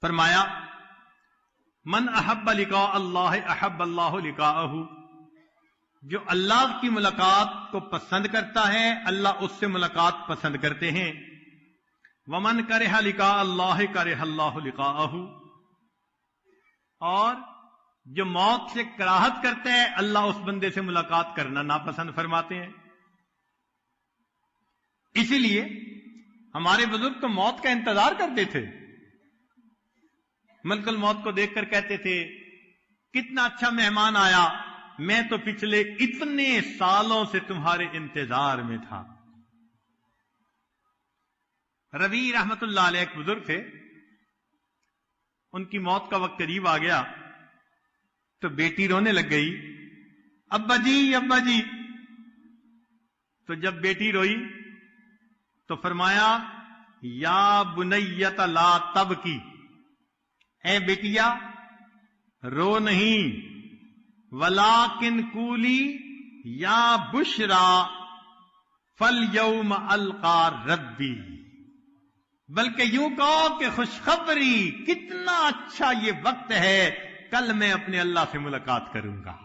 فرمایا من احب لقاء اللہ احب اللہ لقاءہ، جو اللہ کی ملاقات کو پسند کرتا ہے اللہ اس سے ملاقات پسند کرتے ہیں۔ ومن کرہ لقاء اللہ کرہ اللہ لقاءہ، اور جو موت سے کراہت کرتا ہے اللہ اس بندے سے ملاقات کرنا ناپسند فرماتے ہیں۔ اسی لیے ہمارے بزرگ تو موت کا انتظار کرتے تھے، ملک الموت کو دیکھ کر کہتے تھے کتنا اچھا مہمان آیا، میں تو پچھلے اتنے سالوں سے تمہارے انتظار میں تھا۔ ربیع رحمت اللہ علیہ ایک بزرگ تھے، ان کی موت کا وقت قریب آ گیا تو بیٹی رونے لگ گئی، ابا جی ابا جی۔ تو جب بیٹی روئی تو فرمایا یا بنیت لا تبکی، اے بیٹیا رو نہیں، ولیکن قولی یا بشرا فالیوم القا ربی، بلکہ یوں کہو کہ خوشخبری، کتنا اچھا یہ وقت ہے، کل میں اپنے اللہ سے ملاقات کروں گا۔